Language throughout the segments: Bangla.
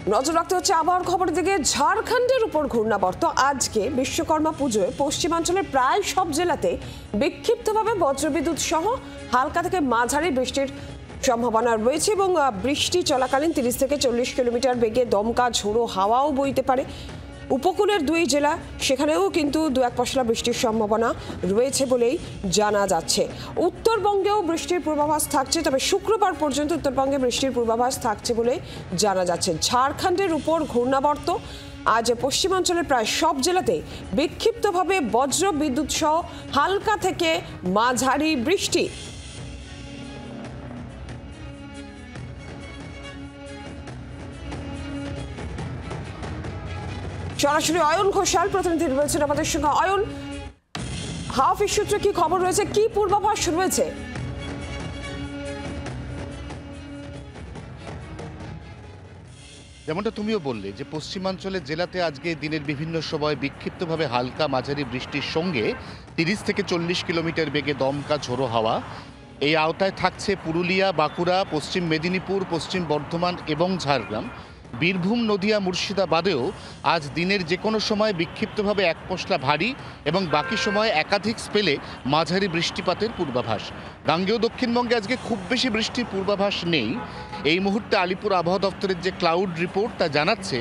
নজর রাখতে হচ্ছে আবহাওয়ার খবরের দিকে। ঝাড়খণ্ডের উপর ঘূর্ণাবর্ত আজকে বিশ্বকর্মা পুজোয় পশ্চিমাঞ্চলের প্রায় সব জেলাতে বিক্ষিপ্তভাবে বজ্রবিদ্যুৎ সহ হালকা থেকে মাঝারি বৃষ্টির সম্ভাবনা রয়েছে এবং বৃষ্টি চলাকালীন 30 থেকে 40 কিলোমিটার বেগে দমকা ঝোড়ো হাওয়াও বইতে পারে। উপকূলের দুই জেলা সেখানেও কিন্তু দু এক পশলা বৃষ্টির সম্ভাবনা রয়েছে বলেই জানা যাচ্ছে। উত্তরবঙ্গেও বৃষ্টির পূর্বাভাস থাকছে, তবে শুক্রবার পর্যন্ত উত্তরবঙ্গে বৃষ্টির পূর্বাভাস থাকছে বলে জানা যাচ্ছে। ঝাড়খণ্ডের উপর ঘূর্ণাবর্ত আজ পশ্চিমাঞ্চলের প্রায় সব জেলাতে বিক্ষিপ্তভাবে বজ্র বিদ্যুৎ সহ হালকা থেকে মাঝারি বৃষ্টি। সরাসরি অয়ন ঘোষাল প্রতিনিধি রয়েছেন আমাদের সঙ্গে। অয়ন, হাওয়া অফিস সূত্রে কি খবর রয়েছে, কি পূর্বাভাস রয়েছে? যেমনটা তুমিও বললে যে পশ্চিমাঞ্চলের জেলাতে আজকে দিনের বিভিন্ন সময় বিক্ষিপ্তভাবে হালকা মাঝারি বৃষ্টির সঙ্গে 30 থেকে 40 কিলোমিটার বেগে দমকা ঝোড়ো হাওয়া। এই আওতায় থাকছে পুরুলিয়া, বাঁকুড়া, পশ্চিম মেদিনীপুর, পশ্চিম বর্ধমান এবং ঝাড়গ্রাম। বীরভূম, নদিয়া, মুর্শিদাবাদেও আজ দিনের যে কোনো সময় বিক্ষিপ্তভাবে এক পশলা ভারী এবং বাকি সময় একাধিক স্পেলে মাঝারি বৃষ্টিপাতের পূর্বাভাস। গাঙ্গেয় দক্ষিণবঙ্গে আজকে খুব বেশি বৃষ্টির পূর্বাভাস নেই। এই মুহূর্তে আলিপুর আবহাওয়া দপ্তরের যে ক্লাউড রিপোর্ট তা জানাচ্ছে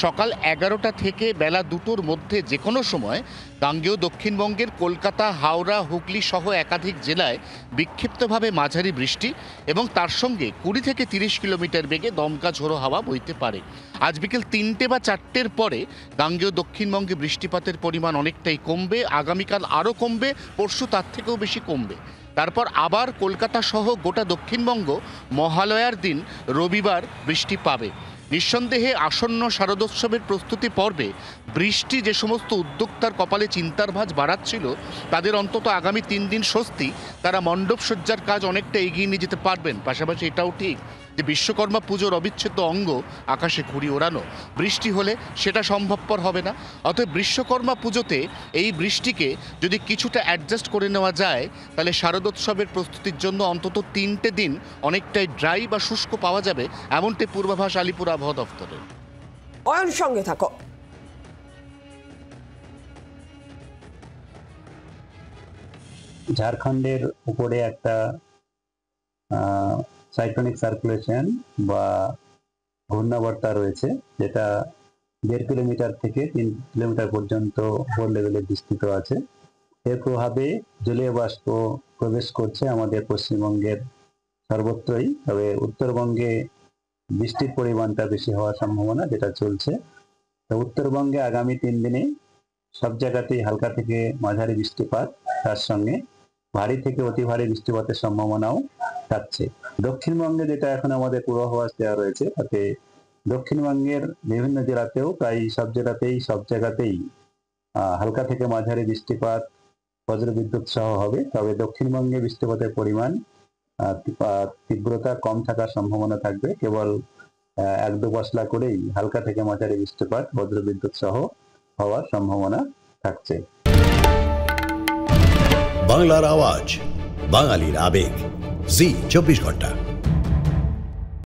সকাল 11টা থেকে বেলা 2টোর মধ্যে যে কোনো সময় গাঙ্গেয় দক্ষিণবঙ্গের কলকাতা, হাওড়া, হুগলি সহ একাধিক জেলায় বিক্ষিপ্তভাবে মাঝারি বৃষ্টি এবং তার সঙ্গে 20 থেকে 30 কিলোমিটার বেগে দমকা ঝোড়ো হাওয়া বইতে পারে। আজ বিকেল 3টে বা 4টের পরে গাঙ্গেয় দক্ষিণবঙ্গে বৃষ্টিপাতের পরিমাণ অনেকটাই কমবে। আগামীকাল আরও কমবে, পরশু তার থেকেও বেশি কমবে। তারপর আবার কলকাতা সহ গোটা দক্ষিণবঙ্গ মহালয়ার দিন রবিবার বৃষ্টি পাবে। নিঃসন্দেহে আসন্ন শারদোৎসবের প্রস্তুতি পর্বে বৃষ্টি যে সমস্ত উদ্যোক্তার কপালে চিন্তার ভাঁজ বাড়াচ্ছিল তাদের অন্তত আগামী 3 দিন স্বস্তি, তারা মণ্ডপ সজ্জার কাজ অনেকটা এগিয়ে নিয়ে যেতে পারবেন। পাশাপাশি এটাও ঠিক যে বিশ্বকর্মা পুজোর অবিচ্ছেদ্য অঙ্গ আকাশে ঘুড়ি ওড়ানো, বৃষ্টি হলে সেটা সম্ভবপর হবে না। অতএব বিশ্বকর্মা পুজোতে এই বৃষ্টিকে যদি কিছুটা অ্যাডজাস্ট করে নেওয়া যায় তাহলে শারদোৎসবের প্রস্তুতির জন্য অন্তত 3টে দিন অনেকটাই ড্রাই বা শুষ্ক পাওয়া যাবে, এমনটাই পূর্বাভাস আলিপুর আবহাওয়া দপ্তরের। অয়ন, সঙ্গে থাকো। ঝাড়খণ্ডের উপরে একটা সাইক্লোনিক সার্কুলেশন বা ঘূর্ণাবর্তা রয়েছে, যেটা 1.5 কিলোমিটার থেকে 3 কিলোমিটার পর্যন্ত উপর লেভেলে বিস্তৃত আছে। এর প্রভাবে জলীয় বাষ্প প্রবেশ করছে আমাদের পশ্চিমবঙ্গের সর্বত্রই, তবে উত্তরবঙ্গে বৃষ্টির পরিমাণটা বেশি হওয়ার সম্ভাবনা যেটা চলছে। তো উত্তরবঙ্গে আগামী 3 দিনে সব জায়গাতেই হালকা থেকে মাঝারি বৃষ্টিপাত, তার সঙ্গে ভারী থেকে অতি ভারী বৃষ্টিপাতের সম্ভাবনাও থাকছে। দক্ষিণবঙ্গে যেটা এখন আমাদের পূর্বাভাস দেওয়া রয়েছে তাতে দক্ষিণবঙ্গের বিভিন্ন জেলাতেও প্রায় সব জেলাতেই সব জায়গাতেই হালকা থেকে মাঝারি বৃষ্টিপাত, বজ্রবিদ্যুৎ সহ হবে। তবে দক্ষিণবঙ্গে বৃষ্টিপাতের পরিমাণ তীব্রতা কম থাকার সম্ভাবনা থাকবে। কেবল 1-2 পশলা করেই হালকা থেকে মাঝারি বৃষ্টিপাত, বজ্রবিদ্যুৎ সহ হওয়ার সম্ভাবনা থাকছে। বাংলার আওয়াজ, বাঙালির আবেগ, জি 24 ঘন্টা।